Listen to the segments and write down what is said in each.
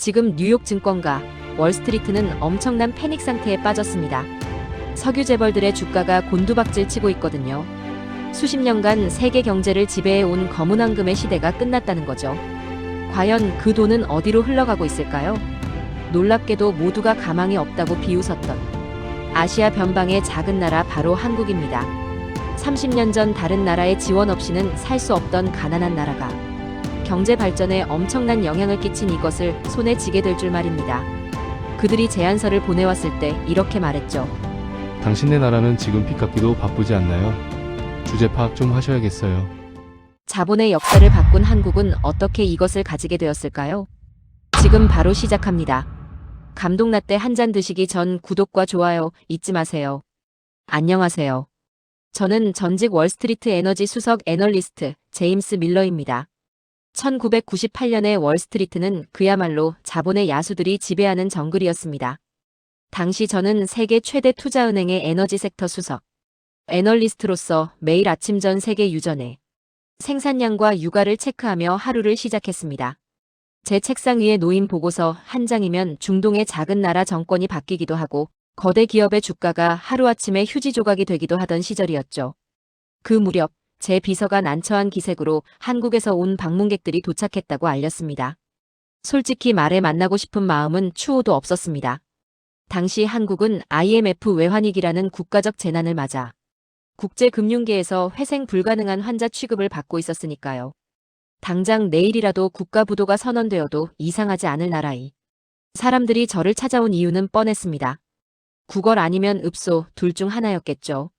지금 뉴욕 증권가, 월스트리트는 엄청난 패닉 상태에 빠졌습니다. 석유 재벌들의 주가가 곤두박질 치고 있거든요. 수십 년간 세계 경제를 지배해온 검은 황금의 시대가 끝났다는 거죠. 과연 그 돈은 어디로 흘러가고 있을까요? 놀랍게도 모두가 가망이 없다고 비웃었던 아시아 변방의 작은 나라 바로 한국입니다. 30년 전 다른 나라의 지원 없이는 살 수 없던 가난한 나라가 경제 발전에 엄청난 영향을 끼친 이것을 손에 쥐게 될 줄 말입니다. 그들이 제안서를 보내왔을 때 이렇게 말했죠. 당신네 나라는 지금 빚 갚기도 바쁘지 않나요? 주제 파악 좀 하셔야겠어요. 자본의 역사를 바꾼 한국은 어떻게 이것을 가지게 되었을까요? 지금 바로 시작합니다. 감동라떼 한 잔 드시기 전 구독과 좋아요 잊지 마세요. 안녕하세요. 저는 전직 월스트리트 에너지 수석 애널리스트 제임스 밀러입니다. 1998년의 월스트리트는 그야말로 자본의 야수들이 지배하는 정글이었습니다. 당시 저는 세계 최대 투자은행의 에너지 섹터 수석 애널리스트로서 매일 아침 전 세계 유전의 생산량과 유가를 체크하며 하루를 시작했습니다. 제 책상 위에 놓인 보고서 한 장이면 중동의 작은 나라 정권이 바뀌기도 하고 거대 기업의 주가가 하루아침에 휴지 조각이 되기도 하던 시절이었죠. 그 무렵 제 비서가 난처한 기색으로 한국에서 온 방문객들이 도착했다고 알렸습니다. 솔직히 말해 만나고 싶은 마음은 추호도 없었습니다. 당시 한국은 IMF 외환위기라는 국가적 재난을 맞아 국제금융계에서 회생 불가능한 환자 취급을 받고 있었으니까요. 당장 내일이라도 국가부도가 선언되어도 이상하지 않을 나라이. 사람들이 저를 찾아온 이유는 뻔했습니다. 구걸 아니면 읍소 둘 중 하나였겠죠.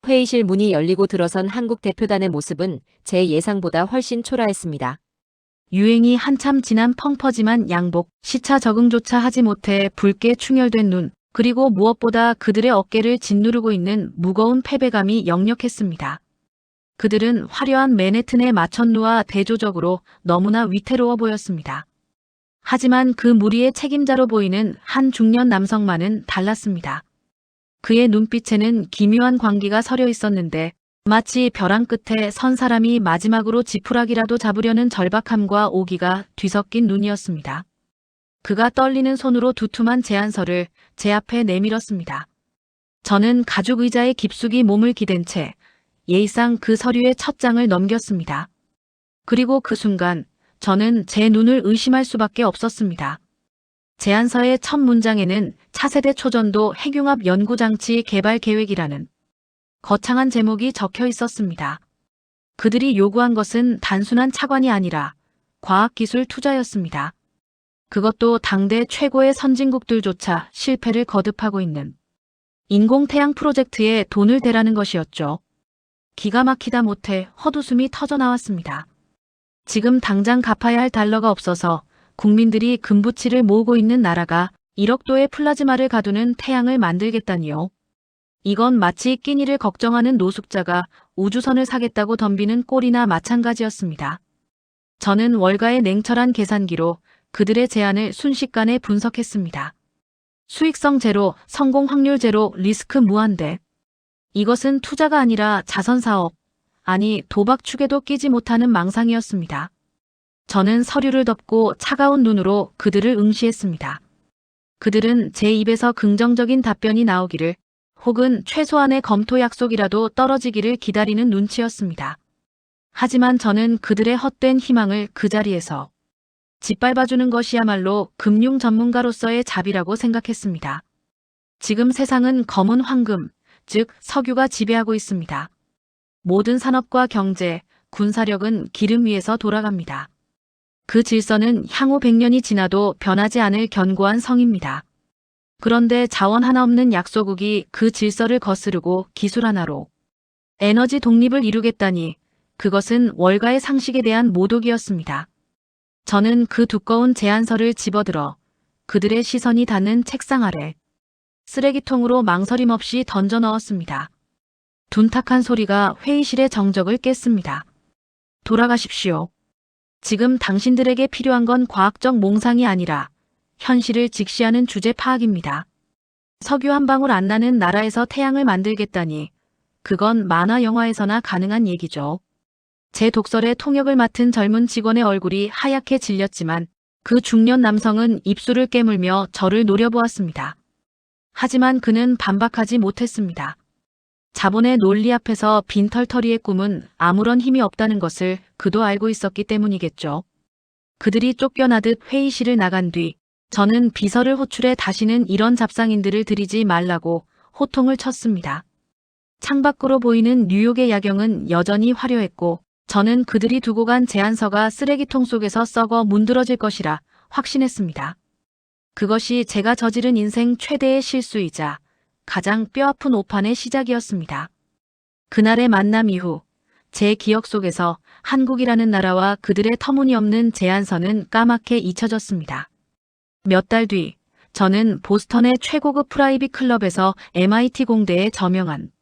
회의실 문이 열리고 들어선 한국 대표단의 모습은 제 예상보다 훨씬 초라했습니다. 유행이 한참 지난 펑퍼짐한 양복, 시차 적응조차 하지 못해 붉게 충혈된 눈, 그리고 무엇보다 그들의 어깨를 짓누르고 있는 무거운 패배감이 역력했습니다. 그들은 화려한 맨해튼의 마천루와 대조적으로 너무나 위태로워 보였습니다. 하지만 그 무리의 책임자로 보이는 한 중년 남성만은 달랐습니다. 그의 눈빛에는 기묘한 광기가 서려 있었는데 마치 벼랑 끝에 선 사람이 마지막으로 지푸라기라도 잡으려는 절박함과 오기가 뒤섞인 눈이었습니다. 그가 떨리는 손으로 두툼한 제안서를 제 앞에 내밀었습니다. 저는 가죽 의자에 깊숙이 몸을 기댄 채 예의상 그 서류의 첫 장을 넘겼습니다. 그리고 그 순간 저는 제 눈을 의심할 수밖에 없었습니다. 제안서의 첫 문장에는 차세대 초전도 핵융합 연구장치 개발 계획이라는 거창한 제목이 적혀 있었습니다. 그들이 요구한 것은 단순한 차관이 아니라 과학기술 투자였습니다. 그것도 당대 최고의 선진국들조차 실패를 거듭하고 있는 인공태양 프로젝트에 돈을 대라는 것이었죠. 기가 막히다 못해 헛웃음이 터져나왔습니다. 지금 당장 갚아야 할 달러가 없어서 국민들이 금부치를 모으고 있는 나라가 1억 도의 플라즈마를 가두는 태양을 만들겠다니요. 이건 마치 끼니를 걱정하는 노숙자가 우주선을 사겠다고 덤비는 꼴이나 마찬가지였습니다. 저는 월가의 냉철한 계산기로 그들의 제안을 순식간에 분석했습니다. 수익성 제로, 성공 확률 제로, 리스크 무한대. 이것은 투자가 아니라 자선사업, 아니 도박 축에도 끼지 못하는 망상이었습니다. 저는 서류를 덮고 차가운 눈으로 그들을 응시했습니다. 그들은 제 입에서 긍정적인 답변이 나오기를 혹은 최소한의 검토 약속이라도 떨어지기를 기다리는 눈치였습니다. 하지만 저는 그들의 헛된 희망을 그 자리에서 짓밟아주는 것이야말로 금융 전문가로서의 자비라고 생각했습니다. 지금 세상은 검은 황금, 즉 석유가 지배하고 있습니다. 모든 산업과 경제, 군사력은 기름 위에서 돌아갑니다. 그 질서는 향후 100년이 지나도 변하지 않을 견고한 성입니다. 그런데 자원 하나 없는 약소국이 그 질서를 거스르고 기술 하나로 에너지 독립을 이루겠다니 그것은 월가의 상식에 대한 모독이었습니다. 저는 그 두꺼운 제안서를 집어들어 그들의 시선이 닿는 책상 아래 쓰레기통으로 망설임 없이 던져 넣었습니다. 둔탁한 소리가 회의실의 정적을 깼습니다. 돌아가십시오. 지금 당신들에게 필요한 건 과학적 몽상이 아니라 현실을 직시하는 주제 파악입니다. 석유 한 방울 안 나는 나라에서 태양을 만들겠다니 그건 만화 영화에서나 가능한 얘기죠. 제 독설의 통역을 맡은 젊은 직원의 얼굴이 하얗게 질렸지만 그 중년 남성은 입술을 깨물며 저를 노려보았습니다. 하지만 그는 반박하지 못했습니다. 자본의 논리 앞에서 빈털터리의 꿈은 아무런 힘이 없다는 것을 그도 알고 있었기 때문이겠죠. 그들이 쫓겨나듯 회의실을 나간 뒤 저는 비서를 호출해 다시는 이런 잡상인들을 들이지 말라고 호통을 쳤습니다. 창밖으로 보이는 뉴욕의 야경은 여전히 화려했고 저는 그들이 두고 간 제안서가 쓰레기통 속에서 썩어 문드러질 것이라 확신했습니다. 그것이 제가 저지른 인생 최대의 실수이자 가장 뼈아픈 오판의 시작이었습니다. 그날의 만남 이후 제 기억 속에서 한국이라는 나라와 그들의 터무니없는 제안서는 까맣게 잊혀졌습니다. 몇 달 뒤 저는 보스턴의 최고급 프라이빗 클럽에서 MIT 공대의 저명한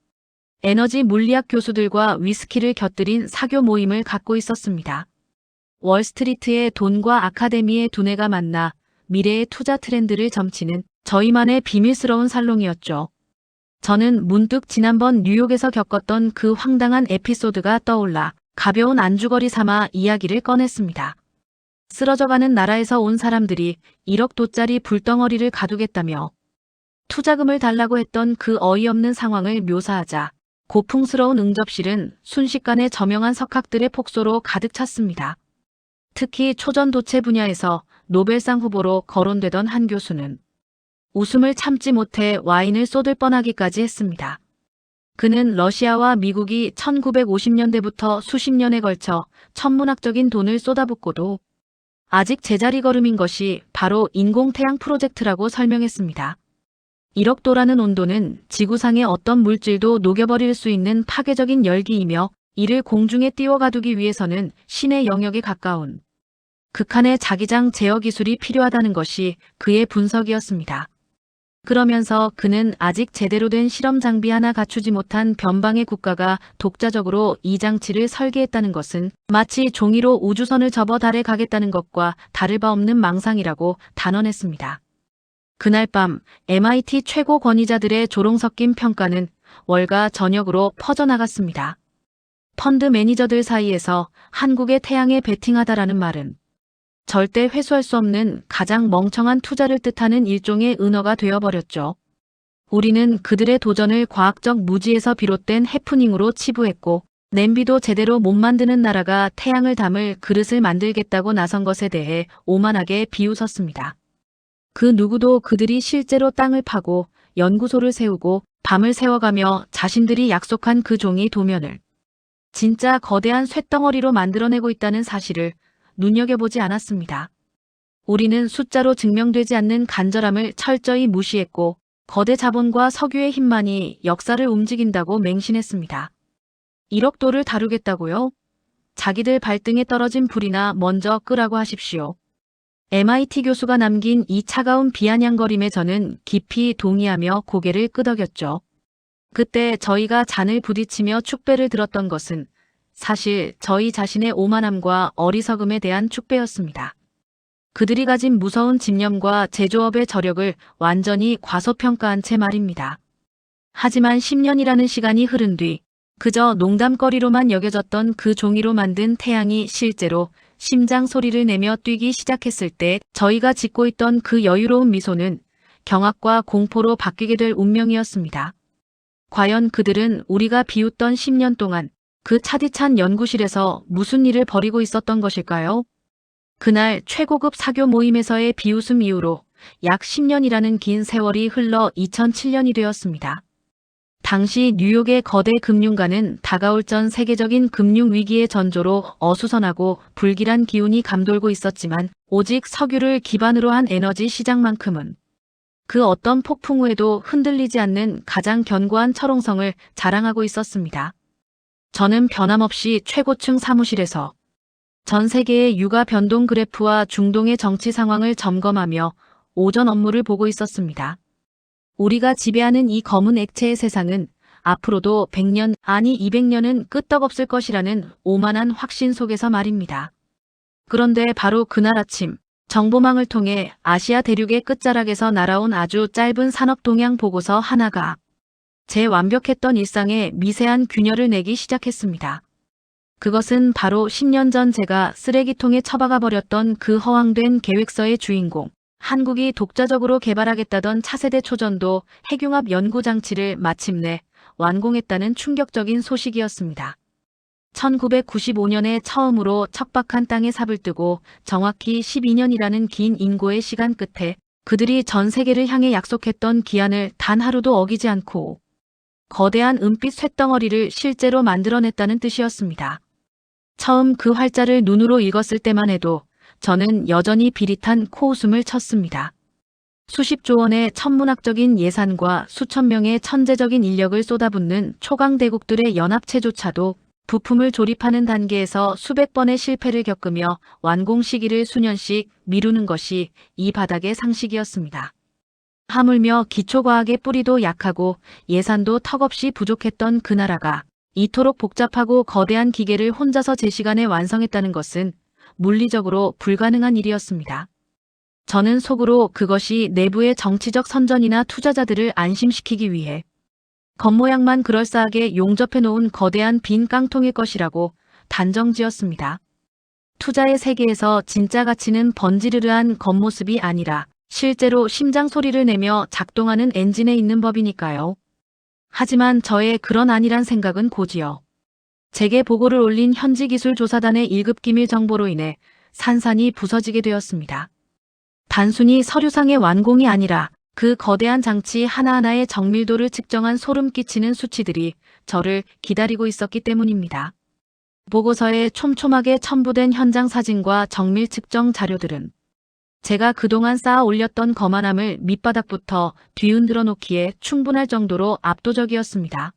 에너지 물리학 교수들과 위스키를 곁들인 사교 모임을 갖고 있었습니다. 월스트리트의 돈과 아카데미의 두뇌가 만나 미래의 투자 트렌드를 점치는 저희만의 비밀스러운 살롱이었죠. 저는 문득 지난번 뉴욕에서 겪었던 그 황당한 에피소드가 떠올라 가벼운 안주거리 삼아 이야기를 꺼냈습니다. 쓰러져가는 나라에서 온 사람들이 1억 도짜리 불덩어리를 가두겠다며 투자금을 달라고 했던 그 어이없는 상황을 묘사하자 고풍스러운 응접실은 순식간에 저명한 석학들의 폭소로 가득 찼습니다. 특히 초전도체 분야에서 노벨상 후보로 거론되던 한 교수는 웃음을 참지 못해 와인을 쏟을 뻔하기까지 했습니다. 그는 러시아와 미국이 1950년대부터 수십 년에 걸쳐 천문학적인 돈을 쏟아붓고도 아직 제자리 걸음인 것이 바로 인공태양 프로젝트라고 설명했습니다. 1억 도라는 온도는 지구상의 어떤 물질도 녹여버릴 수 있는 파괴적인 열기이며 이를 공중에 띄워가두기 위해서는 신의 영역에 가까운 극한의 자기장 제어 기술이 필요하다는 것이 그의 분석이었습니다. 그러면서 그는 아직 제대로 된 실험 장비 하나 갖추지 못한 변방의 국가가 독자적으로 이 장치를 설계했다는 것은 마치 종이로 우주선을 접어 달에 가겠다는 것과 다를 바 없는 망상이라고 단언했습니다. 그날 밤 MIT 최고 권위자들의 조롱 섞인 평가는 월가 전역으로 퍼져나갔습니다. 펀드 매니저들 사이에서 한국의 태양에 베팅하다라는 말은 절대 회수할 수 없는 가장 멍청한 투자를 뜻하는 일종의 은어가 되어버렸죠. 우리는 그들의 도전을 과학적 무지에서 비롯된 해프닝으로 치부했고 냄비도 제대로 못 만드는 나라가 태양을 담을 그릇을 만들겠다고 나선 것에 대해 오만하게 비웃었습니다. 그 누구도 그들이 실제로 땅을 파고 연구소를 세우고 밤을 새워가며 자신들이 약속한 그 종이 도면을 진짜 거대한 쇳덩어리로 만들어내고 있다는 사실을 눈여겨보지 않았습니다. 우리는 숫자로 증명되지 않는 간절함을 철저히 무시했고 거대 자본과 석유의 힘만이 역사를 움직인다고 맹신했습니다. 1억 도를 다루겠다고요? 자기들 발등에 떨어진 불이나 먼저 끄라고 하십시오. MIT 교수가 남긴 이 차가운 비아냥거림에 저는 깊이 동의하며 고개를 끄덕였죠. 그때 저희가 잔을 부딪히며 축배를 들었던 것은 사실 저희 자신의 오만함과 어리석음에 대한 축배였습니다. 그들이 가진 무서운 집념과 제조업의 저력을 완전히 과소평가한 채 말입니다. 하지만 10년이라는 시간이 흐른 뒤 그저 농담거리로만 여겨졌던 그 종이로 만든 태양이 실제로 심장 소리를 내며 뛰기 시작했을 때 저희가 짓고 있던 그 여유로운 미소는 경악과 공포로 바뀌게 될 운명이었습니다. 과연 그들은 우리가 비웃던 10년 동안 그 차디찬 연구실에서 무슨 일을 벌이고 있었던 것일까요? 그날 최고급 사교 모임에서의 비웃음 이후로 약 10년이라는 긴 세월이 흘러 2007년이 되었습니다. 당시 뉴욕의 거대 금융가는 다가올 전 세계적인 금융위기의 전조로 어수선하고 불길한 기운이 감돌고 있었지만 오직 석유를 기반으로 한 에너지 시장만큼은 그 어떤 폭풍 후에도 흔들리지 않는 가장 견고한 철옹성을 자랑하고 있었습니다. 저는 변함없이 최고층 사무실에서 전 세계의 유가 변동 그래프와 중동의 정치 상황을 점검하며 오전 업무를 보고 있었습니다. 우리가 지배하는 이 검은 액체의 세상은 앞으로도 100년, 아니 200년은 끄떡없을 것이라는 오만한 확신 속에서 말입니다. 그런데 바로 그날 아침 정보망을 통해 아시아 대륙의 끝자락에서 날아온 아주 짧은 산업 동향 보고서 하나가 제 완벽했던 일상에 미세한 균열을 내기 시작했습니다. 그것은 바로 10년 전 제가 쓰레기통에 처박아 버렸던 그 허황된 계획서의 주인공, 한국이 독자적으로 개발하겠다던 차세대 초전도 핵융합 연구장치를 마침내 완공했다는 충격적인 소식이었습니다. 1995년에 처음으로 척박한 땅에 삽을 뜨고 정확히 12년이라는 긴 인고의 시간 끝에 그들이 전 세계를 향해 약속했던 기한을 단 하루도 어기지 않고 거대한 은빛 쇳덩어리를 실제로 만들어냈다는 뜻이었습니다. 처음 그 활자를 눈으로 읽었을 때만 해도 저는 여전히 비릿한 코웃음을 쳤습니다. 수십조 원의 천문학적인 예산과 수천 명의 천재적인 인력을 쏟아붓는 초강대국들의 연합체조차도 부품을 조립하는 단계에서 수백 번의 실패를 겪으며 완공 시기를 수년씩 미루는 것이 이 바닥의 상식이었습니다. 하물며 기초과학의 뿌리도 약하고 예산도 턱없이 부족했던 그 나라가 이토록 복잡하고 거대한 기계를 혼자서 제 시간에 완성했다는 것은 물리적으로 불가능한 일이었습니다. 저는 속으로 그것이 내부의 정치적 선전이나 투자자들을 안심시키기 위해 겉모양만 그럴싸하게 용접해 놓은 거대한 빈 깡통일 것이라고 단정지었습니다. 투자의 세계에서 진짜 가치는 번지르르한 겉모습이 아니라 실제로 심장 소리를 내며 작동하는 엔진에 있는 법이니까요. 하지만 저의 그런 안일한 생각은 고지요. 제게 보고를 올린 현지기술조사단의 1급 기밀 정보로 인해 산산이 부서지게 되었습니다. 단순히 서류상의 완공이 아니라 그 거대한 장치 하나하나의 정밀도를 측정한 소름 끼치는 수치들이 저를 기다리고 있었기 때문입니다. 보고서에 촘촘하게 첨부된 현장 사진과 정밀 측정 자료들은 제가 그동안 쌓아 올렸던 거만함을 밑바닥부터 뒤흔들어 놓기에 충분할 정도로 압도적이었습니다.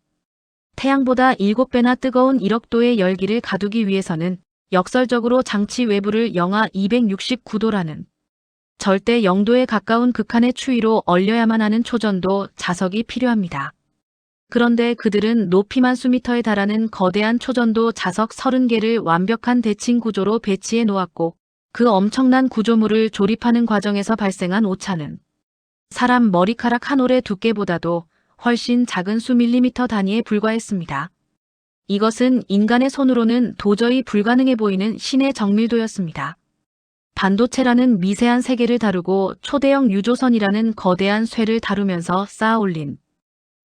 태양보다 7배나 뜨거운 1억도의 열기를 가두기 위해서는 역설적으로 장치 외부를 영하 269도라는 절대 0도에 가까운 극한의 추위로 얼려야만 하는 초전도 자석이 필요합니다. 그런데 그들은 높이만 수미터에 달하는 거대한 초전도 자석 30개를 완벽한 대칭 구조로 배치해 놓았고 그 엄청난 구조물을 조립하는 과정에서 발생한 오차는 사람 머리카락 한 올의 두께보다도 훨씬 작은 수 밀리미터 단위에 불과했습니다. 이것은 인간의 손으로는 도저히 불가능해 보이는 신의 정밀도였습니다. 반도체라는 미세한 세계를 다루고 초대형 유조선이라는 거대한 쇠를 다루면서 쌓아올린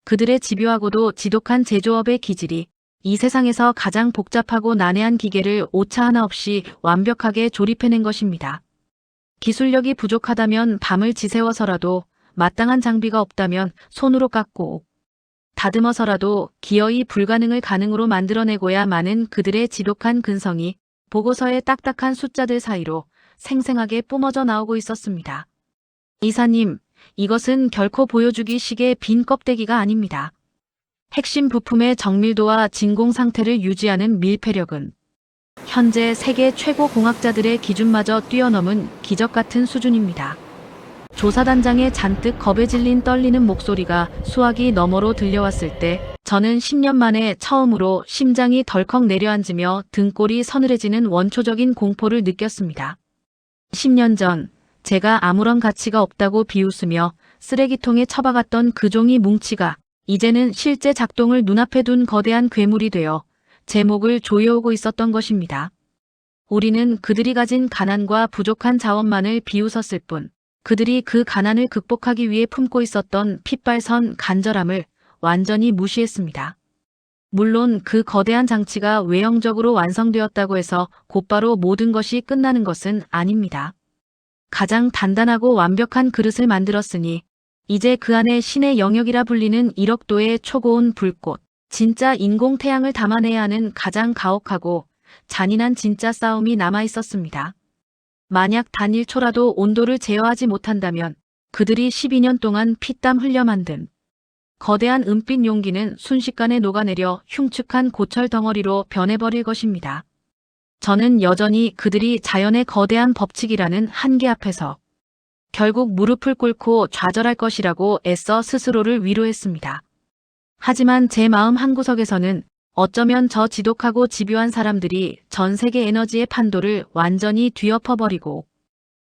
그들의 집요하고도 지독한 제조업의 기질이 이 세상에서 가장 복잡하고 난해한 기계를 오차 하나 없이 완벽하게 조립해낸 것입니다. 기술력이 부족하다면 밤을 지새워서라도, 마땅한 장비가 없다면 손으로 깎고 다듬어서라도 기어이 불가능을 가능으로 만들어내고야 마는 그들의 지독한 근성이 보고서의 딱딱한 숫자들 사이로 생생하게 뿜어져 나오고 있었습니다. 이사님, 이것은 결코 보여주기 식의 빈 껍데기가 아닙니다. 핵심 부품의 정밀도와 진공 상태를 유지하는 밀폐력은 현재 세계 최고 공학자들의 기준마저 뛰어넘은 기적 같은 수준입니다. 조사단장의 잔뜩 겁에 질린 떨리는 목소리가 수화기 너머로 들려왔을 때 저는 10년 만에 처음으로 심장이 덜컥 내려앉으며 등골이 서늘해지는 원초적인 공포를 느꼈습니다. 10년 전 제가 아무런 가치가 없다고 비웃으며 쓰레기통에 처박았던 그 종이 뭉치가 이제는 실제 작동을 눈앞에 둔 거대한 괴물이 되어 제 목을 조여오고 있었던 것입니다. 우리는 그들이 가진 가난과 부족한 자원만을 비웃었을 뿐 그들이 그 가난을 극복하기 위해 품고 있었던 핏발선 간절함을 완전히 무시했습니다. 물론 그 거대한 장치가 외형적으로 완성되었다고 해서 곧바로 모든 것이 끝나는 것은 아닙니다. 가장 단단하고 완벽한 그릇을 만들었으니 이제 그 안에 신의 영역이라 불리는 1억도의 초고온 불꽃, 진짜 인공 태양을 담아내야 하는 가장 가혹하고 잔인한 진짜 싸움이 남아 있었습니다. 만약 단 1초라도 온도를 제어하지 못한다면 그들이 12년 동안 피땀 흘려 만든 거대한 은빛 용기는 순식간에 녹아내려 흉측한 고철 덩어리로 변해버릴 것입니다. 저는 여전히 그들이 자연의 거대한 법칙이라는 한계 앞에서 결국 무릎을 꿇고 좌절할 것이라고 애써 스스로를 위로했습니다. 하지만 제 마음 한구석에서는 어쩌면 저 지독하고 집요한 사람들이 전 세계 에너지의 판도를 완전히 뒤엎어버리고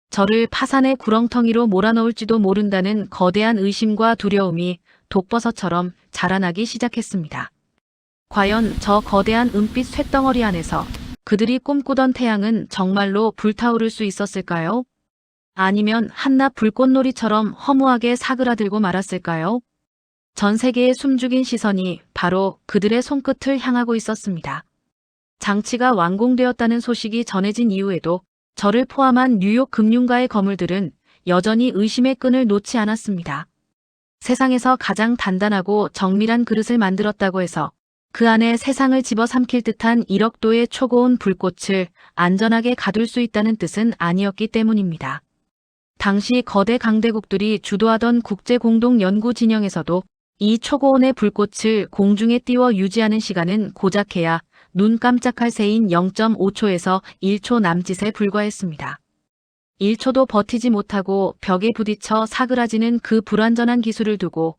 저를 파산의 구렁텅이로 몰아넣을지도 모른다는 거대한 의심과 두려움이 독버섯처럼 자라나기 시작했습니다. 과연 저 거대한 은빛 쇳덩어리 안에서 그들이 꿈꾸던 태양은 정말로 불타오를 수 있었을까요? 아니면 한낱 불꽃놀이처럼 허무하게 사그라들고 말았을까요? 전 세계의 숨죽인 시선이 바로 그들의 손끝을 향하고 있었습니다. 장치가 완공되었다는 소식이 전해진 이후에도 저를 포함한 뉴욕 금융가의 거물들은 여전히 의심의 끈을 놓지 않았습니다. 세상에서 가장 단단하고 정밀한 그릇을 만들었다고 해서 그 안에 세상을 집어삼킬 듯한 1억 도의 초고온 불꽃을 안전하게 가둘 수 있다는 뜻은 아니었기 때문입니다. 당시 거대 강대국들이 주도하던 국제공동연구 진영에서도 이 초고온의 불꽃을 공중에 띄워 유지하는 시간은 고작해야 눈 깜짝할 새인 0.5초에서 1초 남짓에 불과했습니다. 1초도 버티지 못하고 벽에 부딪혀 사그라지는 그 불완전한 기술을 두고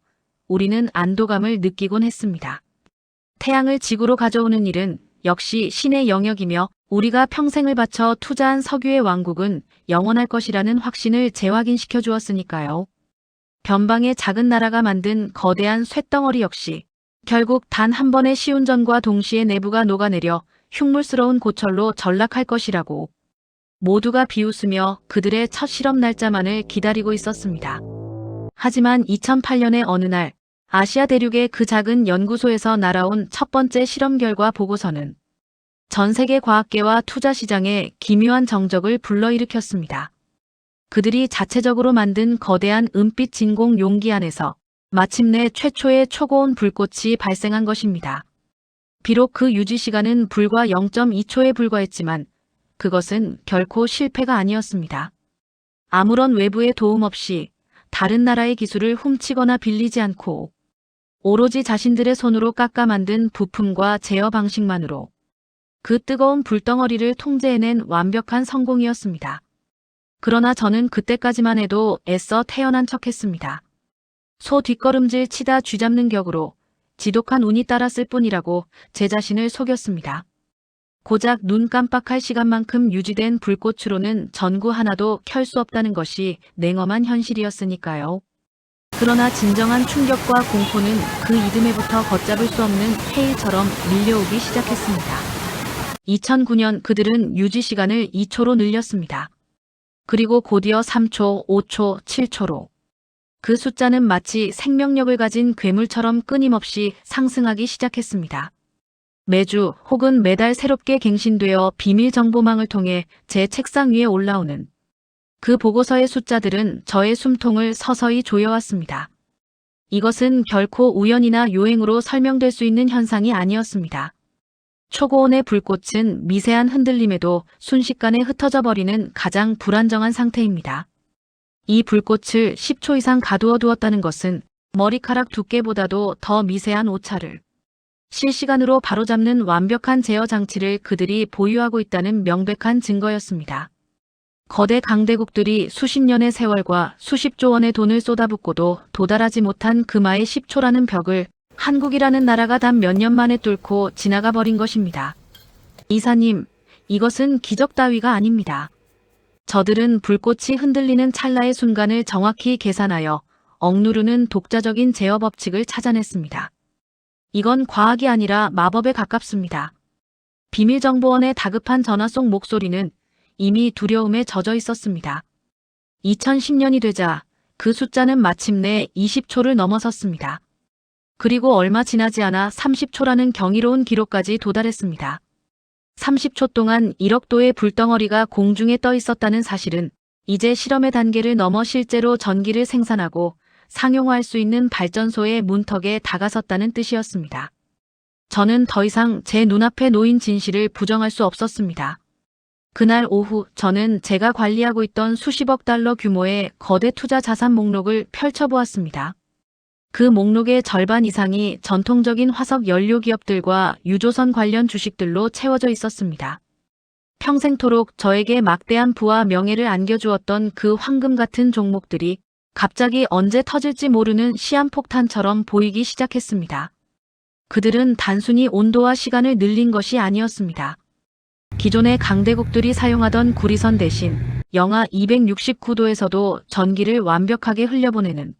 우리는 안도감을 느끼곤 했습니다. 태양을 지구로 가져오는 일은 역시 신의 영역이며 우리가 평생을 바쳐 투자한 석유의 왕국은 영원할 것이라는 확신을 재확인시켜 주었으니까요. 변방의 작은 나라가 만든 거대한 쇳덩어리 역시 결국 단 한 번의 시운전과 동시에 내부가 녹아내려 흉물스러운 고철로 전락할 것이라고 모두가 비웃으며 그들의 첫 실험 날짜만을 기다리고 있었습니다. 하지만 2008년의 어느 날 아시아 대륙의 그 작은 연구소에서 날아온 첫 번째 실험 결과 보고서는 전 세계 과학계와 투자 시장에 기묘한 정적을 불러일으켰습니다. 그들이 자체적으로 만든 거대한 은빛 진공 용기 안에서 마침내 최초의 초고온 불꽃이 발생한 것입니다. 비록 그 유지 시간은 불과 0.2초에 불과했지만 그것은 결코 실패가 아니었습니다. 아무런 외부의 도움 없이 다른 나라의 기술을 훔치거나 빌리지 않고 오로지 자신들의 손으로 깎아 만든 부품과 제어 방식만으로 그 뜨거운 불덩어리를 통제해낸 완벽한 성공이었습니다. 그러나 저는 그때까지만 해도 애써 태연한 척했습니다. 소 뒷걸음질 치다 쥐잡는 격으로 지독한 운이 따랐을 뿐이라고 제 자신을 속였습니다. 고작 눈 깜빡할 시간만큼 유지된 불꽃으로는 전구 하나도 켤 수 없다는 것이 냉엄한 현실이었으니까요. 그러나 진정한 충격과 공포는 그 이듬해부터 걷잡을 수 없는 해일처럼 밀려오기 시작했습니다. 2009년 그들은 유지 시간을 2초로 늘렸습니다. 그리고 곧이어 3초, 5초, 7초로. 그 숫자는 마치 생명력을 가진 괴물처럼 끊임없이 상승하기 시작했습니다. 매주 혹은 매달 새롭게 갱신되어 비밀 정보망을 통해 제 책상 위에 올라오는 그 보고서의 숫자들은 저의 숨통을 서서히 조여왔습니다. 이것은 결코 우연이나 요행으로 설명될 수 있는 현상이 아니었습니다. 초고온의 불꽃은 미세한 흔들림에도 순식간에 흩어져 버리는 가장 불안정한 상태입니다. 이 불꽃을 10초 이상 가두어 두었다는 것은 머리카락 두께보다도 더 미세한 오차를 실시간으로 바로잡는 완벽한 제어 장치를 그들이 보유하고 있다는 명백한 증거였습니다. 거대 강대국들이 수십 년의 세월과 수십조 원의 돈을 쏟아붓고도 도달하지 못한 금화의 10초라는 벽을 한국이라는 나라가 단 몇 년 만에 뚫고 지나가 버린 것입니다. 이사님, 이것은 기적 따위가 아닙니다. 저들은 불꽃이 흔들리는 찰나의 순간을 정확히 계산하여 억누르는 독자적인 제어 법칙을 찾아냈습니다. 이건 과학이 아니라 마법에 가깝습니다. 비밀정보원의 다급한 전화 속 목소리는 이미 두려움에 젖어 있었습니다. 2010년이 되자 그 숫자는 마침내 20초를 넘어섰습니다. 그리고 얼마 지나지 않아 30초라는 경이로운 기록까지 도달했습니다. 30초 동안 1억 도의 불덩어리가 공중에 떠 있었다는 사실은 이제 실험의 단계를 넘어 실제로 전기를 생산하고 상용화할 수 있는 발전소의 문턱에 다가섰다는 뜻이었습니다. 저는 더 이상 제 눈앞에 놓인 진실을 부정할 수 없었습니다. 그날 오후 저는 제가 관리하고 있던 수십억 달러 규모의 거대 투자 자산 목록을 펼쳐보았습니다. 그 목록의 절반 이상이 전통적인 화석 연료 기업들과 유조선 관련 주식들로 채워져 있었습니다. 평생토록 저에게 막대한 부와 명예를 안겨주었던 그 황금 같은 종목들이 갑자기 언제 터질지 모르는 시한폭탄처럼 보이기 시작했습니다. 그들은 단순히 온도와 시간을 늘린 것이 아니었습니다. 기존의 강대국들이 사용하던 구리선 대신 영하 269도에서도 전기를 완벽하게 흘려보내는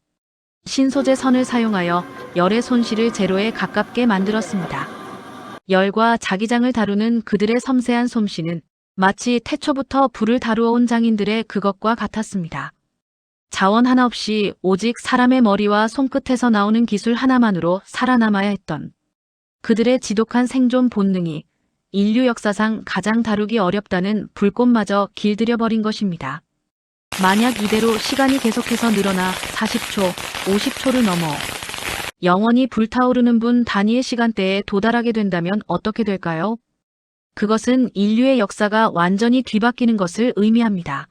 신소재 선을 사용하여 열의 손실을 제로에 가깝게 만들었습니다. 열과 자기장을 다루는 그들의 섬세한 솜씨는 마치 태초부터 불을 다루어온 장인들의 그것과 같았습니다. 자원 하나 없이 오직 사람의 머리와 손끝에서 나오는 기술 하나만으로 살아남아야 했던 그들의 지독한 생존 본능이 인류 역사상 가장 다루기 어렵다는 불꽃마저 길들여버린 것입니다. 만약 이대로 시간이 계속해서 늘어나 40초, 50초를 넘어 영원히 불타오르는 분 단위의 시간대에 도달하게 된다면 어떻게 될까요? 그것은 인류의 역사가 완전히 뒤바뀌는 것을 의미합니다.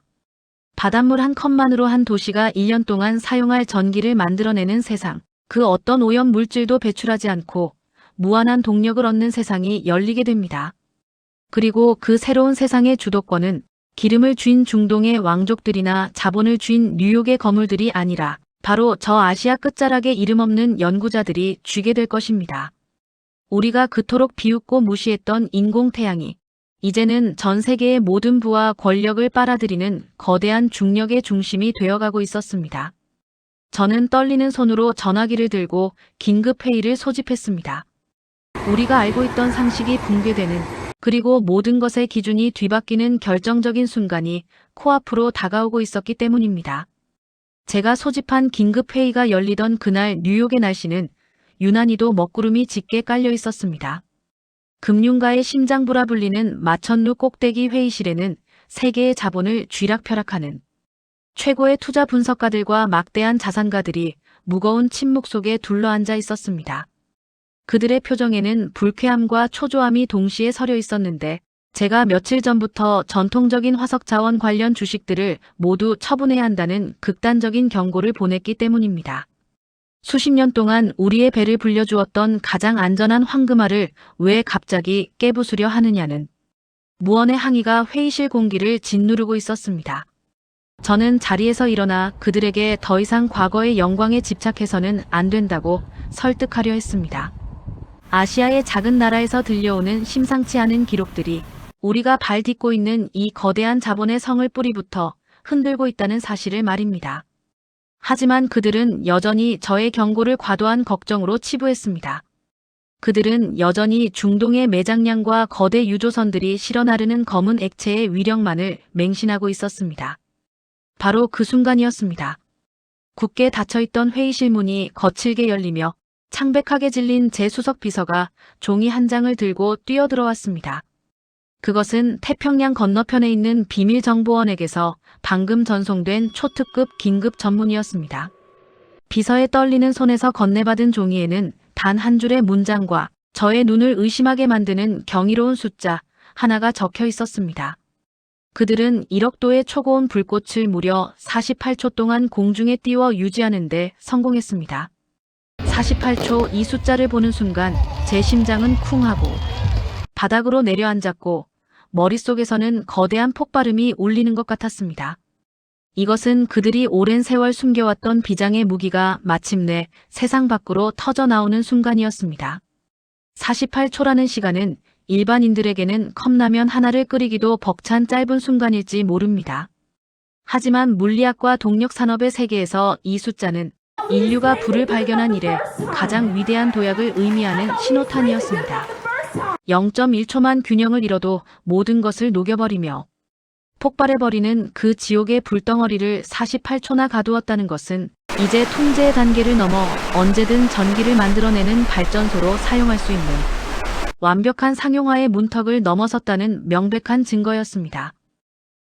바닷물 한 컵만으로 한 도시가 1년 동안 사용할 전기를 만들어내는 세상, 그 어떤 오염 물질도 배출하지 않고 무한한 동력을 얻는 세상이 열리게 됩니다. 그리고 그 새로운 세상의 주도권은 기름을 쥔 중동의 왕족들이나 자본을 쥔 뉴욕의 거물들이 아니라 바로 저 아시아 끝자락의 이름 없는 연구자들이 쥐게 될 것입니다. 우리가 그토록 비웃고 무시했던 인공태양이 이제는 전 세계의 모든 부와 권력을 빨아들이는 거대한 중력의 중심이 되어가고 있었습니다. 저는 떨리는 손으로 전화기를 들고 긴급회의를 소집했습니다. 우리가 알고 있던 상식이 붕괴되는, 그리고 모든 것의 기준이 뒤바뀌는 결정적인 순간이 코앞으로 다가오고 있었기 때문입니다. 제가 소집한 긴급회의가 열리던 그날 뉴욕의 날씨는 유난히도 먹구름이 짙게 깔려 있었습니다. 금융가의 심장부라 불리는 마천루 꼭대기 회의실에는 세계의 자본을 쥐락펴락하는 최고의 투자 분석가들과 막대한 자산가들이 무거운 침묵 속에 둘러앉아 있었습니다. 그들의 표정에는 불쾌함과 초조함이 동시에 서려 있었는데 제가 며칠 전부터 전통적인 화석자원 관련 주식들을 모두 처분해야 한다는 극단적인 경고를 보냈기 때문입니다. 수십 년 동안 우리의 배를 불려주었던 가장 안전한 황금알을 왜 갑자기 깨부수려 하느냐는 무언의 항의가 회의실 공기를 짓누르고 있었습니다. 저는 자리에서 일어나 그들에게 더 이상 과거의 영광에 집착해서는 안 된다고 설득하려 했습니다. 아시아의 작은 나라에서 들려오는 심상치 않은 기록들이 우리가 발 딛고 있는 이 거대한 자본의 성을 뿌리부터 흔들고 있다는 사실을 말입니다. 하지만 그들은 여전히 저의 경고를 과도한 걱정으로 치부했습니다. 그들은 여전히 중동의 매장량과 거대 유조선들이 실어나르는 검은 액체의 위력만을 맹신하고 있었습니다. 바로 그 순간이었습니다. 굳게 닫혀있던 회의실 문이 거칠게 열리며 창백하게 질린 제 수석 비서가 종이 한 장을 들고 뛰어들어왔습니다. 그것은 태평양 건너편에 있는 비밀정보원에게서 방금 전송된 초특급 긴급 전문이었습니다. 비서의 떨리는 손에서 건네받은 종이에는 단 한 줄의 문장과 저의 눈을 의심하게 만드는 경이로운 숫자 하나가 적혀 있었습니다. 그들은 1억 도의 초고온 불꽃을 무려 48초 동안 공중에 띄워 유지하는 데 성공했습니다. 48초 이 숫자를 보는 순간 제 심장은 쿵하고 바닥으로 내려앉았고 머릿속에서는 거대한 폭발음이 울리는 것 같았습니다. 이것은 그들이 오랜 세월 숨겨왔던 비장의 무기가 마침내 세상 밖으로 터져나오는 순간이었습니다. 48초라는 시간은 일반인들에게는 컵라면 하나를 끓이기도 벅찬 짧은 순간일지 모릅니다. 하지만 물리학과 동력산업의 세계에서 이 숫자는 인류가 불을 발견한 이래 가장 위대한 도약을 의미하는 신호탄이었습니다. 0.1초만 균형을 잃어도 모든 것을 녹여버리며 폭발해버리는 그 지옥의 불덩어리를 48초나 가두었다는 것은 이제 통제의 단계를 넘어 언제든 전기를 만들어내는 발전소로 사용할 수 있는 완벽한 상용화의 문턱을 넘어섰다는 명백한 증거였습니다.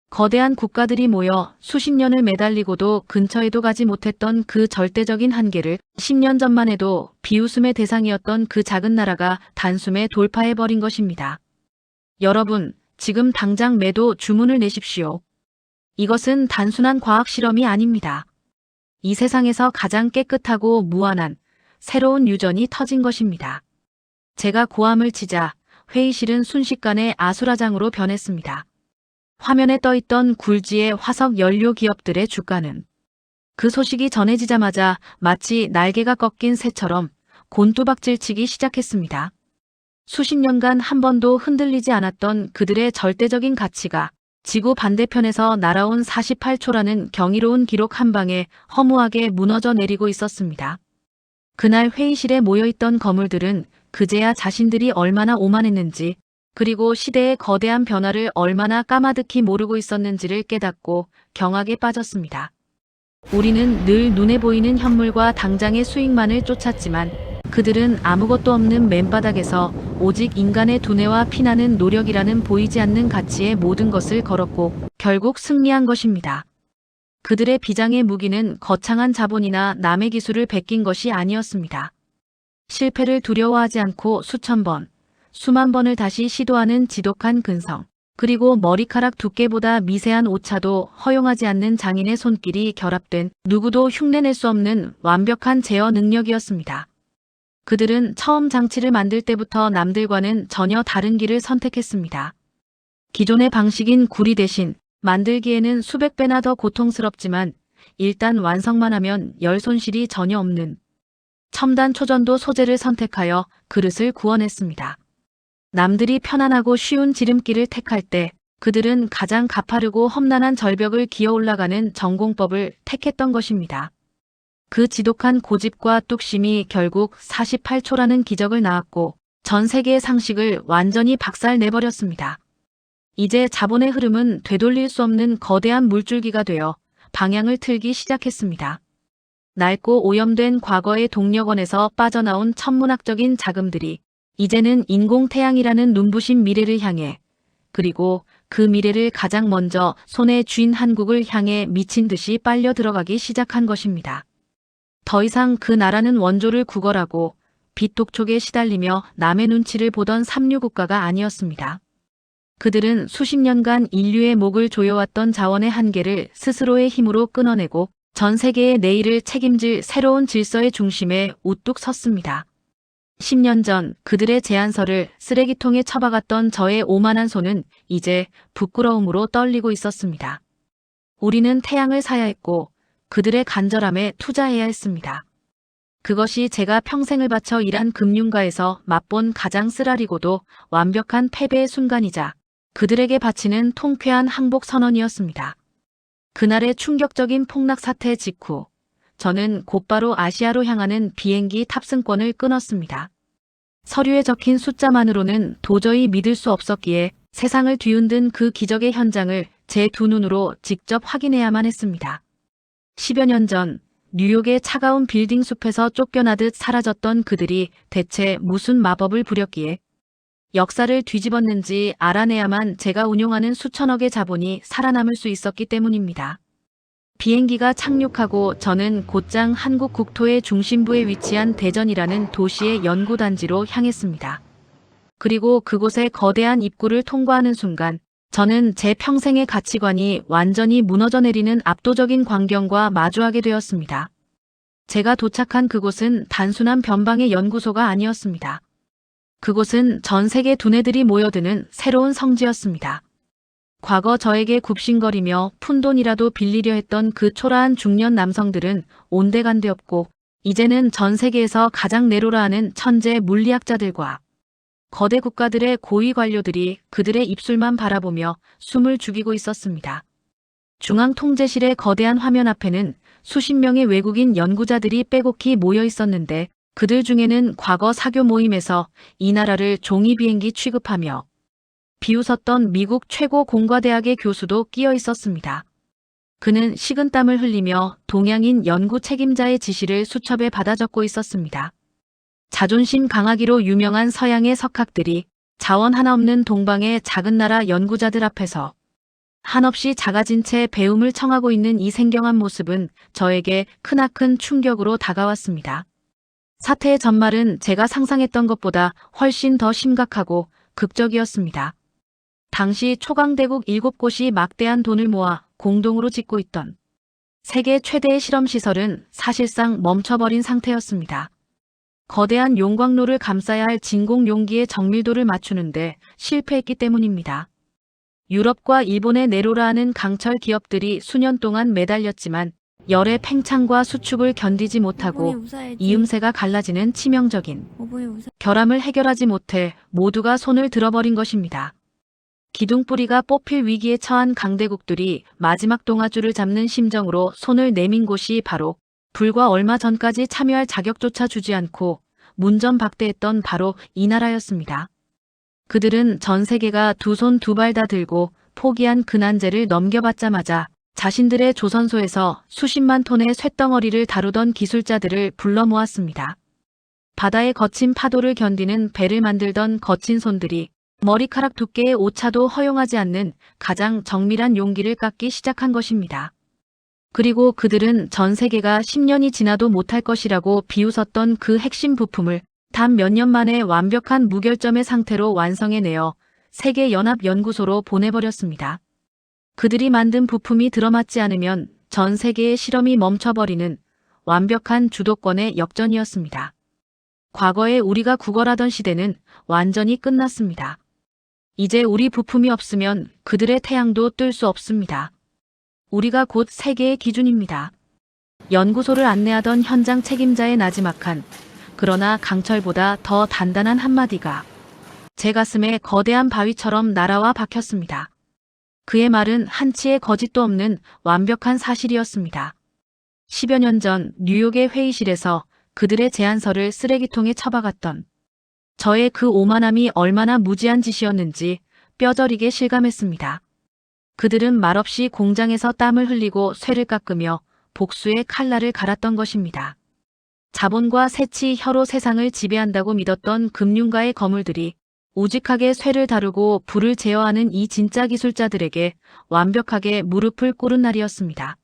거대한 국가들이 모여 수십 년을 매달리고도 근처에도 가지 못했던 그 절대적인 한계를 10년 전만 해도 비웃음의 대상이었던 그 작은 나라가 단숨에 돌파해버린 것입니다. 여러분, 지금 당장 매도 주문을 내십시오. 이것은 단순한 과학 실험이 아닙니다. 이 세상에서 가장 깨끗하고 무한한 새로운 유전이 터진 것입니다. 제가 고함을 치자 회의실은 순식간에 아수라장으로 변했습니다. 화면에 떠있던 굴지의 화석 연료 기업들의 주가는 그 소식이 전해지자마자 마치 날개가 꺾인 새처럼 곤두박질치기 시작했습니다. 수십 년간 한 번도 흔들리지 않았던 그들의 절대적인 가치가 지구 반대편에서 날아온 48초라는 경이로운 기록 한 방에 허무하게 무너져 내리고 있었습니다. 그날 회의실에 모여있던 거물들은 그제야 자신들이 얼마나 오만했는지, 그리고 시대의 거대한 변화를 얼마나 까마득히 모르고 있었는지를 깨닫고 경악에 빠졌습니다. 우리는 늘 눈에 보이는 현물과 당장의 수익만을 쫓았지만 그들은 아무것도 없는 맨바닥에서 오직 인간의 두뇌와 피나는 노력이라는 보이지 않는 가치의 모든 것을 걸었고 결국 승리한 것입니다. 그들의 비장의 무기는 거창한 자본이나 남의 기술을 베낀 것이 아니었습니다. 실패를 두려워하지 않고 수천 번, 수만 번을 다시 시도하는 지독한 근성, 그리고 머리카락 두께보다 미세한 오차도 허용하지 않는 장인의 손길이 결합된 누구도 흉내낼 수 없는 완벽한 제어 능력이었습니다. 그들은 처음 장치를 만들 때부터 남들과는 전혀 다른 길을 선택했습니다. 기존의 방식인 구리 대신 만들기에는 수백 배나 더 고통스럽지만 일단 완성만 하면 열 손실이 전혀 없는 첨단 초전도 소재를 선택하여 그릇을 구워냈습니다. 남들이 편안하고 쉬운 지름길을 택할 때 그들은 가장 가파르고 험난한 절벽을 기어 올라가는 전공법을 택했던 것입니다. 그 지독한 고집과 뚝심이 결국 48초라는 기적을 낳았고 전 세계의 상식을 완전히 박살내버렸습니다. 이제 자본의 흐름은 되돌릴 수 없는 거대한 물줄기가 되어 방향을 틀기 시작했습니다. 낡고 오염된 과거의 동력원에서 빠져나온 천문학적인 자금들이 이제는 인공태양이라는 눈부신 미래를 향해, 그리고 그 미래를 가장 먼저 손에 쥔 한국을 향해 미친 듯이 빨려 들어가기 시작한 것입니다. 더 이상 그 나라는 원조를 구걸하고 빚독촉에 시달리며 남의 눈치를 보던 삼류국가가 아니었습니다. 그들은 수십 년간 인류의 목을 조여왔던 자원의 한계를 스스로의 힘으로 끊어내고 전 세계의 내일을 책임질 새로운 질서의 중심에 우뚝 섰습니다. 10년 전 그들의 제안서를 쓰레기통에 처박았던 저의 오만한 손은 이제 부끄러움으로 떨리고 있었습니다. 우리는 태양을 사야 했고 그들의 간절함에 투자해야 했습니다. 그것이 제가 평생을 바쳐 일한 금융가에서 맛본 가장 쓰라리고도 완벽한 패배의 순간이자 그들에게 바치는 통쾌한 항복 선언이었습니다. 그날의 충격적인 폭락 사태 직후 저는 곧바로 아시아로 향하는 비행기 탑승권을 끊었습니다. 서류에 적힌 숫자만으로는 도저히 믿을 수 없었기에 세상을 뒤흔든 그 기적의 현장을 제 두 눈으로 직접 확인해야만 했습니다. 10여 년 전 뉴욕의 차가운 빌딩 숲에서 쫓겨나듯 사라졌던 그들이 대체 무슨 마법을 부렸기에 역사를 뒤집었는지 알아내야만 제가 운용하는 수천억의 자본이 살아남을 수 있었기 때문입니다. 비행기가 착륙하고 저는 곧장 한국 국토의 중심부에 위치한 대전이라는 도시의 연구단지로 향했습니다. 그리고 그곳의 거대한 입구를 통과하는 순간 저는 제 평생의 가치관이 완전히 무너져 내리는 압도적인 광경과 마주하게 되었습니다. 제가 도착한 그곳은 단순한 변방의 연구소가 아니었습니다. 그곳은 전 세계 두뇌들이 모여드는 새로운 성지였습니다. 과거 저에게 굽신거리며 푼돈이라도 빌리려 했던 그 초라한 중년 남성들은 온데간데 없고 이제는 전 세계에서 가장 내로라 하는 천재 물리학자들과 거대 국가들의 고위 관료들이 그들의 입술만 바라보며 숨을 죽이고 있었습니다. 중앙통제실의 거대한 화면 앞에는 수십 명의 외국인 연구자들이 빼곡히 모여 있었는데 그들 중에는 과거 사교 모임에서 이 나라를 종이 비행기 취급하며 비웃었던 미국 최고 공과대학의 교수도 끼어 있었습니다. 그는 식은땀을 흘리며 동양인 연구 책임자의 지시를 수첩에 받아 적고 있었습니다. 자존심 강하기로 유명한 서양의 석학들이 자원 하나 없는 동방의 작은 나라 연구자들 앞에서 한없이 작아진 채 배움을 청하고 있는 이 생경한 모습은 저에게 크나큰 충격으로 다가왔습니다. 사태의 전말은 제가 상상했던 것보다 훨씬 더 심각하고 극적이었습니다. 당시 초강대국 7곳이 막대한 돈을 모아 공동으로 짓고 있던 세계 최대의 실험시설은 사실상 멈춰버린 상태였습니다. 거대한 용광로를 감싸야 할 진공 용기의 정밀도를 맞추는데 실패했기 때문입니다. 유럽과 일본의 내로라 하는 강철 기업들이 수년 동안 매달렸지만 열의 팽창과 수축을 견디지 못하고 이음새가 갈라지는 치명적인 결함을 해결하지 못해 모두가 손을 들어버린 것입니다. 기둥뿌리가 뽑힐 위기에 처한 강대국들이 마지막 동아줄을 잡는 심정으로 손을 내민 곳이 바로 불과 얼마 전까지 참여할 자격조차 주지 않고 문전박대했던 바로 이 나라였습니다. 그들은 전 세계가 두 손 두 발 다 들고 포기한 근한제를 넘겨받자마자 자신들의 조선소에서 수십만 톤의 쇳덩어리를 다루던 기술자들을 불러 모았습니다. 바다의 거친 파도를 견디는 배를 만들던 거친 손들이 머리카락 두께의 오차도 허용하지 않는 가장 정밀한 용기를 깎기 시작한 것입니다. 그리고 그들은 전 세계가 10년이 지나도 못할 것이라고 비웃었던 그 핵심 부품을 단 몇 년 만에 완벽한 무결점의 상태로 완성해내어 세계연합연구소로 보내버렸습니다. 그들이 만든 부품이 들어맞지 않으면 전 세계의 실험이 멈춰버리는 완벽한 주도권의 역전이었습니다. 과거에 우리가 구걸하던 시대는 완전히 끝났습니다. 이제 우리 부품이 없으면 그들의 태양도 뜰 수 없습니다. 우리가 곧 세계의 기준입니다. 연구소를 안내하던 현장 책임자의 나지막한 그러나 강철보다 더 단단한 한마디가 제 가슴에 거대한 바위처럼 날아와 박혔습니다. 그의 말은 한치의 거짓도 없는 완벽한 사실이었습니다. 10여 년 전 뉴욕의 회의실에서 그들의 제안서를 쓰레기통에 처박았던 저의 그 오만함이 얼마나 무지한 짓이었는지 뼈저리게 실감했습니다. 그들은 말없이 공장에서 땀을 흘리고 쇠를 깎으며 복수의 칼날을 갈았던 것입니다. 자본과 새치 혀로 세상을 지배한다고 믿었던 금융가의 거물들이 우직하게 쇠를 다루고 불을 제어하는 이 진짜 기술자들에게 완벽하게 무릎을 꿇은 날이었습니다.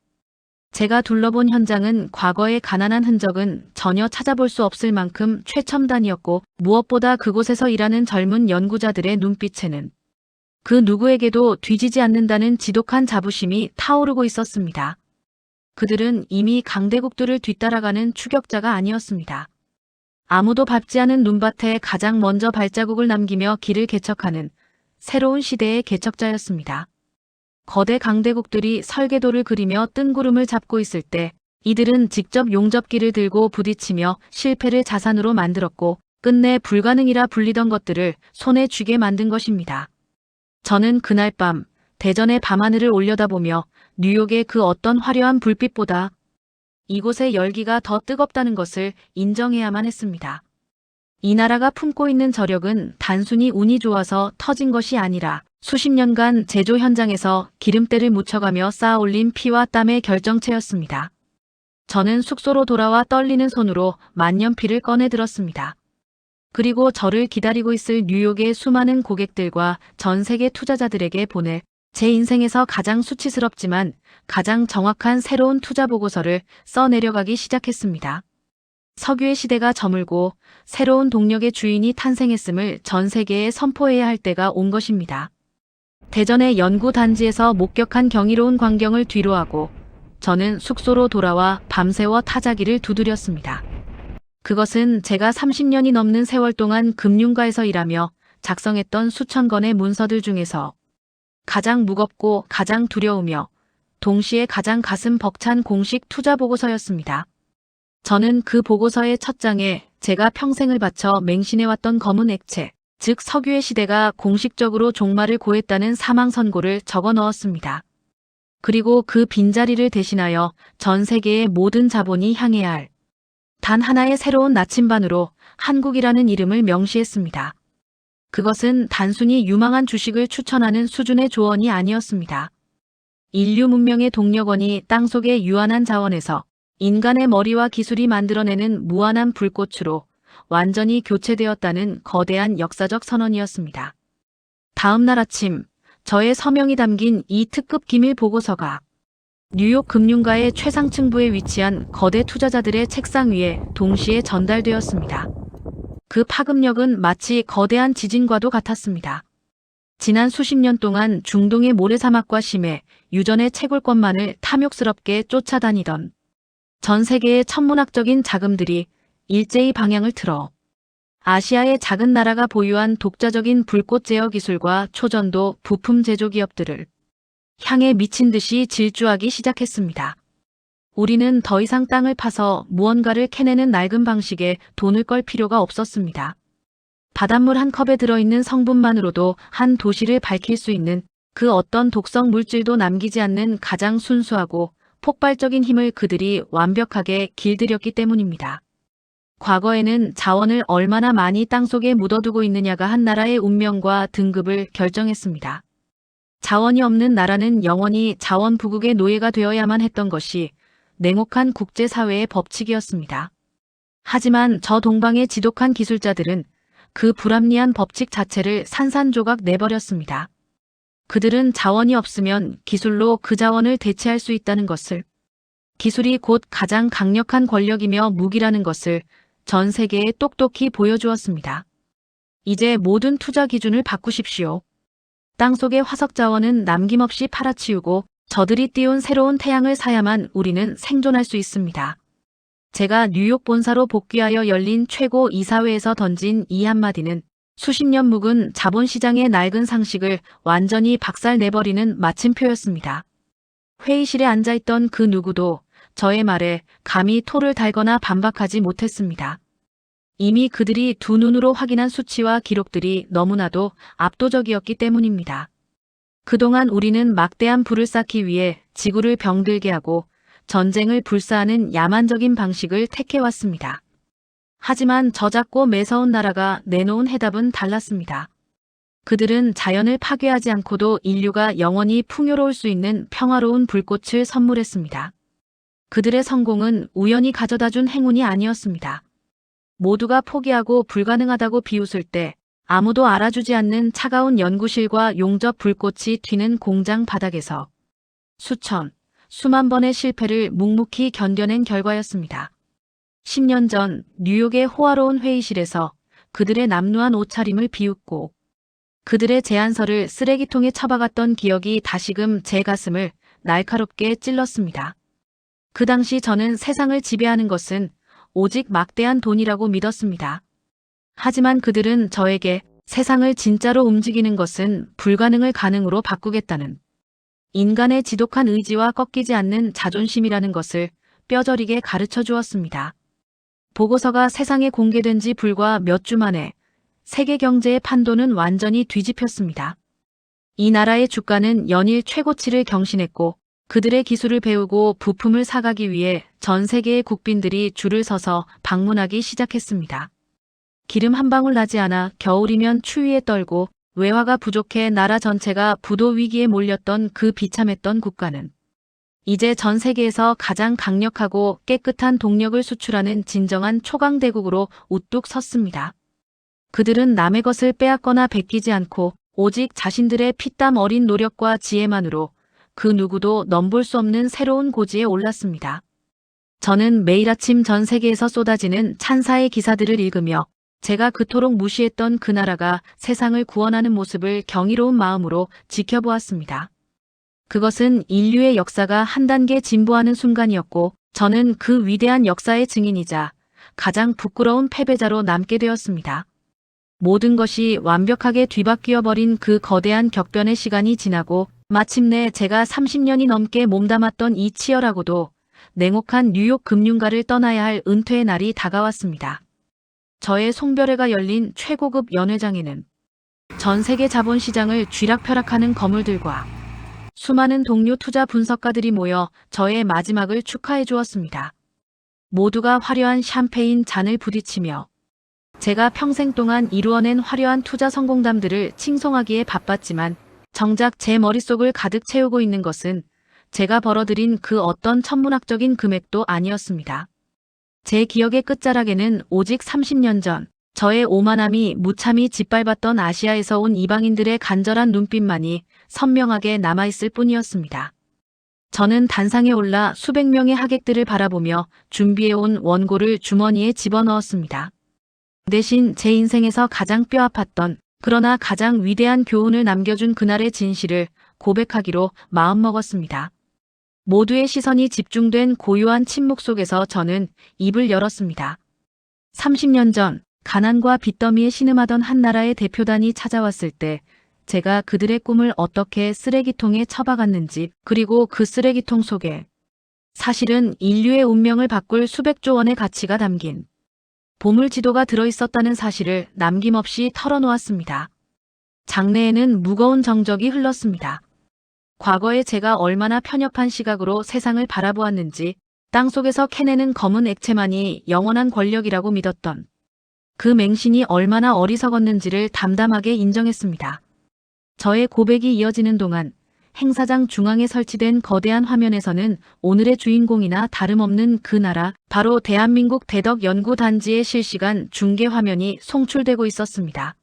제가 둘러본 현장은 과거의 가난한 흔적은 전혀 찾아볼 수 없을 만큼 최첨단이었고 무엇보다 그곳에서 일하는 젊은 연구자들의 눈빛에는 그 누구에게도 뒤지지 않는다는 지독한 자부심이 타오르고 있었습니다. 그들은 이미 강대국들을 뒤따라가는 추격자가 아니었습니다. 아무도 밟지 않은 눈밭에 가장 먼저 발자국을 남기며 길을 개척하는 새로운 시대의 개척자였습니다. 거대 강대국들이 설계도를 그리며 뜬구름을 잡고 있을 때 이들은 직접 용접기를 들고 부딪히며 실패를 자산으로 만들었고 끝내 불가능이라 불리던 것들을 손에 쥐게 만든 것입니다. 저는 그날 밤 대전의 밤하늘을 올려다보며 뉴욕의 그 어떤 화려한 불빛보다 이곳의 열기가 더 뜨겁다는 것을 인정해야만 했습니다. 이 나라가 품고 있는 저력은 단순히 운이 좋아서 터진 것이 아니라 수십 년간 제조 현장에서 기름때를 묻혀가며 쌓아올린 피와 땀의 결정체였습니다. 저는 숙소로 돌아와 떨리는 손으로 만년필을 꺼내 들었습니다. 그리고 저를 기다리고 있을 뉴욕의 수많은 고객들과 전 세계 투자자들에게 보낼 제 인생에서 가장 수치스럽지만 가장 정확한 새로운 투자 보고서를 써내려가기 시작했습니다. 석유의 시대가 저물고 새로운 동력의 주인이 탄생했음을 전 세계에 선포해야 할 때가 온 것입니다. 대전의 연구단지에서 목격한 경이로운 광경을 뒤로하고 저는 숙소로 돌아와 밤새워 타자기를 두드렸습니다. 그것은 제가 30년이 넘는 세월 동안 금융가에서 일하며 작성했던 수천 건의 문서들 중에서 가장 무겁고 가장 두려우며 동시에 가장 가슴 벅찬 공식 투자 보고서였습니다. 저는 그 보고서의 첫 장에 제가 평생을 바쳐 맹신해왔던 검은 액체, 즉 석유의 시대가 공식적으로 종말을 고했다는 사망 선고를 적어 넣었습니다. 그리고 그 빈자리를 대신하여 전 세계의 모든 자본이 향해야 할 단 하나의 새로운 나침반으로 한국이라는 이름을 명시했습니다. 그것은 단순히 유망한 주식을 추천하는 수준의 조언이 아니었습니다. 인류 문명의 동력원이 땅속의 유한한 자원에서 인간의 머리와 기술이 만들어내는 무한한 불꽃으로 완전히 교체되었다는 거대한 역사적 선언이었습니다. 다음 날 아침, 저의 서명이 담긴 이 특급 기밀 보고서가 뉴욕 금융가의 최상층부에 위치한 거대 투자자들의 책상 위에 동시에 전달되었습니다. 그 파급력은 마치 거대한 지진과도 같았습니다. 지난 수십 년 동안 중동의 모래사막과 심해, 유전의 채굴권만을 탐욕스럽게 쫓아다니던 전 세계의 천문학적인 자금들이 일제히 방향을 틀어 아시아의 작은 나라가 보유한 독자적인 불꽃 제어 기술과 초전도 부품 제조 기업들을 향해 미친 듯이 질주하기 시작했습니다. 우리는 더 이상 땅을 파서 무언가를 캐내는 낡은 방식에 돈을 걸 필요가 없었습니다. 바닷물 한 컵에 들어있는 성분만으로도 한 도시를 밝힐 수 있는 그 어떤 독성 물질도 남기지 않는 가장 순수하고 폭발적인 힘을 그들이 완벽하게 길들였기 때문입니다. 과거에는 자원을 얼마나 많이 땅속에 묻어두고 있느냐가 한 나라의 운명과 등급을 결정했습니다. 자원이 없는 나라는 영원히 자원 부국의 노예가 되어야만 했던 것이 냉혹한 국제사회의 법칙이었습니다. 하지만 저 동방의 지독한 기술자들은 그 불합리한 법칙 자체를 산산조각 내버렸습니다. 그들은 자원이 없으면 기술로 그 자원을 대체할 수 있다는 것을, 기술이 곧 가장 강력한 권력이며 무기라는 것을 전 세계에 똑똑히 보여주었습니다. 이제 모든 투자 기준을 바꾸십시오. 땅속의 화석 자원은 남김없이 팔아치우고 저들이 띄운 새로운 태양을 사야만 우리는 생존할 수 있습니다. 제가 뉴욕 본사로 복귀하여 열린 최고 이사회에서 던진 이 한마디는 수십 년 묵은 자본시장의 낡은 상식을 완전히 박살내버리는 마침표였습니다. 회의실에 앉아있던 그 누구도 저의 말에 감히 토를 달거나 반박하지 못했습니다. 이미 그들이 두 눈으로 확인한 수치와 기록들이 너무나도 압도적이었기 때문입니다. 그동안 우리는 막대한 불을 쌓기 위해 지구를 병들게 하고 전쟁을 불사하는 야만적인 방식을 택해왔습니다. 하지만 저 작고 매서운 나라가 내놓은 해답은 달랐습니다. 그들은 자연을 파괴하지 않고도 인류가 영원히 풍요로울 수 있는 평화로운 불꽃을 선물했습니다. 그들의 성공은 우연히 가져다준 행운이 아니었습니다. 모두가 포기하고 불가능하다고 비웃을 때 아무도 알아주지 않는 차가운 연구실과 용접 불꽃이 튀는 공장 바닥에서 수만 번의 실패를 묵묵히 견뎌낸 결과였습니다. 10년 전 뉴욕의 호화로운 회의실에서 그들의 남루한 옷차림을 비웃고 그들의 제안서를 쓰레기통에 처박았던 기억이 다시금 제 가슴을 날카롭게 찔렀습니다. 그 당시 저는 세상을 지배하는 것은 오직 막대한 돈이라고 믿었습니다. 하지만 그들은 저에게 세상을 진짜로 움직이는 것은 불가능을 가능으로 바꾸겠다는 인간의 지독한 의지와 꺾이지 않는 자존심이라는 것을 뼈저리게 가르쳐 주었습니다. 보고서가 세상에 공개된 지 불과 몇 주 만에 세계 경제의 판도는 완전히 뒤집혔습니다. 이 나라의 주가는 연일 최고치를 경신했고 그들의 기술을 배우고 부품을 사가기 위해 전 세계의 국빈들이 줄을 서서 방문하기 시작했습니다. 기름 한 방울 나지 않아 겨울이면 추위에 떨고 외화가 부족해 나라 전체가 부도 위기에 몰렸던 그 비참했던 국가는 이제 전 세계에서 가장 강력하고 깨끗한 동력을 수출하는 진정한 초강대국으로 우뚝 섰습니다. 그들은 남의 것을 빼앗거나 베끼지 않고 오직 자신들의 피땀 어린 노력과 지혜만으로 그 누구도 넘볼 수 없는 새로운 고지에 올랐습니다. 저는 매일 아침 전 세계에서 쏟아지는 찬사의 기사들을 읽으며 제가 그토록 무시했던 그 나라가 세상을 구원하는 모습을 경이로운 마음으로 지켜보았습니다. 그것은 인류의 역사가 한 단계 진보하는 순간이었고 저는 그 위대한 역사의 증인이자 가장 부끄러운 패배자로 남게 되었습니다. 모든 것이 완벽하게 뒤바뀌어 버린 그 거대한 격변의 시간이 지나고 마침내 제가 30년이 넘게 몸담았던 이 치열하고도 냉혹한 뉴욕 금융가를 떠나야 할 은퇴의 날이 다가왔습니다. 저의 송별회가 열린 최고급 연회장에는 전 세계 자본시장을 쥐락펴락하는 거물들과 수많은 동료 투자 분석가들이 모여 저의 마지막을 축하해 주었습니다. 모두가 화려한 샴페인 잔을 부딪히며 제가 평생 동안 이루어낸 화려한 투자 성공담들을 칭송하기에 바빴지만 정작 제 머릿속을 가득 채우고 있는 것은 제가 벌어들인 그 어떤 천문학적인 금액도 아니었습니다. 제 기억의 끝자락에는 오직 30년 전 저의 오만함이 무참히 짓밟았던 아시아에서 온 이방인들의 간절한 눈빛만이 선명하게 남아있을 뿐이었습니다. 저는 단상에 올라 수백 명의 하객들을 바라보며 준비해온 원고를 주머니에 집어넣었습니다. 대신 제 인생에서 가장 뼈아팠던 그러나 가장 위대한 교훈을 남겨준 그날의 진실을 고백하기로 마음먹었습니다. 모두의 시선이 집중된 고요한 침묵 속에서 저는 입을 열었습니다. 30년 전 가난과 빚더미에 신음하던 한 나라의 대표단이 찾아왔을 때 제가 그들의 꿈을 어떻게 쓰레기통에 처박았는지 그리고 그 쓰레기통 속에 사실은 인류의 운명을 바꿀 수백조 원의 가치가 담긴 보물지도가 들어있었다는 사실을 남김없이 털어놓았습니다. 장내에는 무거운 정적이 흘렀습니다. 과거에 제가 얼마나 편협한 시각으로 세상을 바라보았는지 땅속에서 캐내는 검은 액체만이 영원한 권력이라고 믿었던 그 맹신이 얼마나 어리석었는지를 담담하게 인정했습니다. 저의 고백이 이어지는 동안 행사장 중앙에 설치된 거대한 화면에서는 오늘의 주인공이나 다름없는 그 나라, 바로 대한민국 대덕연구단지의 실시간 중계 화면이 송출되고 있었습니다.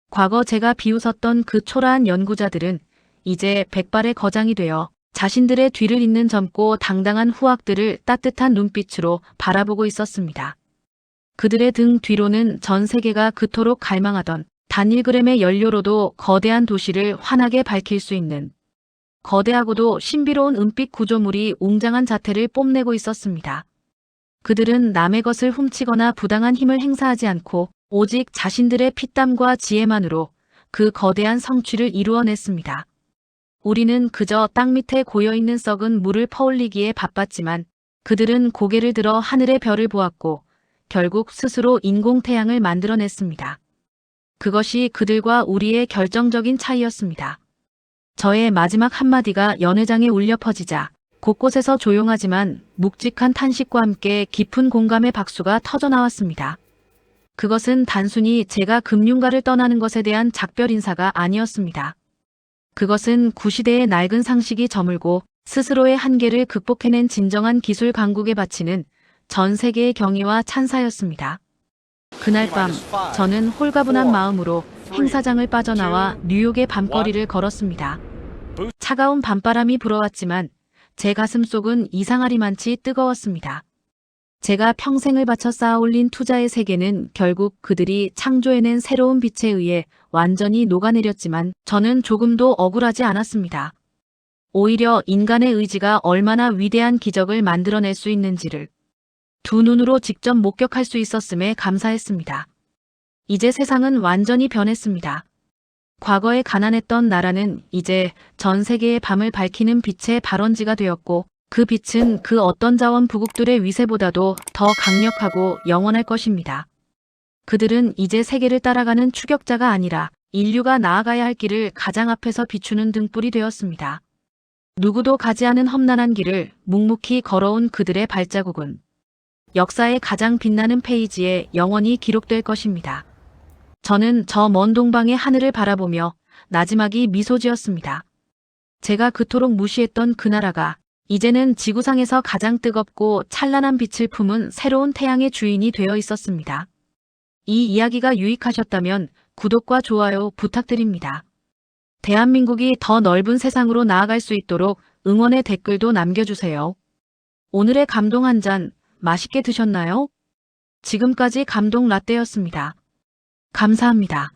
과거 제가 비웃었던 그 초라한 연구자들은 이제 백발의 거장이 되어 자신들의 뒤를 잇는 젊고 당당한 후학들을 따뜻한 눈빛으로 바라보고 있었습니다. 그들의 등 뒤로는 전 세계가 그토록 갈망하던 단 1g의 연료로도 거대한 도시를 환하게 밝힐 수 있는 거대하고도 신비로운 은빛 구조물이 웅장한 자태를 뽐내고 있었습니다. 그들은 남의 것을 훔치거나 부당한 힘을 행사하지 않고 오직 자신들의 피땀과 지혜만으로 그 거대한 성취를 이루어냈습니다. 우리는 그저 땅 밑에 고여있는 썩은 물을 퍼올리기에 바빴지만 그들은 고개를 들어 하늘의 별을 보았고 결국 스스로 인공태양을 만들어냈습니다. 그것이 그들과 우리의 결정적인 차이였습니다. 저의 마지막 한마디가 연회장에 울려 퍼지자 곳곳에서 조용하지만 묵직한 탄식과 함께 깊은 공감의 박수가 터져나왔습니다. 그것은 단순히 제가 금융가를 떠나는 것에 대한 작별 인사가 아니었습니다. 그것은 구시대의 낡은 상식이 저물고 스스로의 한계를 극복해낸 진정한 기술 강국에 바치는 전 세계의 경의와 찬사였습니다. 그날 밤 저는 홀가분한 마음으로 행사장을 빠져나와 뉴욕의 밤거리를 걸었습니다. 차가운 밤바람이 불어왔지만 제 가슴 속은 이상하리만치 뜨거웠습니다. 제가 평생을 바쳐 쌓아올린 투자의 세계는 결국 그들이 창조해낸 새로운 빛에 의해 완전히 녹아내렸지만 저는 조금도 억울하지 않았습니다. 오히려 인간의 의지가 얼마나 위대한 기적을 만들어낼 수 있는지를 두 눈으로 직접 목격할 수 있었음에 감사했습니다. 이제 세상은 완전히 변했습니다. 과거에 가난했던 나라는 이제 전 세계의 밤을 밝히는 빛의 발원지가 되었고 그 빛은 그 어떤 자원 부국들의 위세보다도 더 강력하고 영원할 것입니다. 그들은 이제 세계를 따라가는 추격자가 아니라 인류가 나아가야 할 길을 가장 앞에서 비추는 등불이 되었습니다. 누구도 가지 않은 험난한 길을 묵묵히 걸어온 그들의 발자국은 역사의 가장 빛나는 페이지에 영원히 기록될 것입니다. 저는 저 먼 동방의 하늘을 바라보며 나지막이 미소 지었습니다. 제가 그토록 무시했던 그 나라가 이제는 지구상에서 가장 뜨겁고 찬란한 빛을 품은 새로운 태양의 주인이 되어 있었습니다. 이 이야기가 유익하셨다면 구독과 좋아요 부탁드립니다. 대한민국이 더 넓은 세상으로 나아갈 수 있도록 응원의 댓글도 남겨주세요. 오늘의 감동 한 잔 맛있게 드셨나요? 지금까지 감동 라떼였습니다. 감사합니다.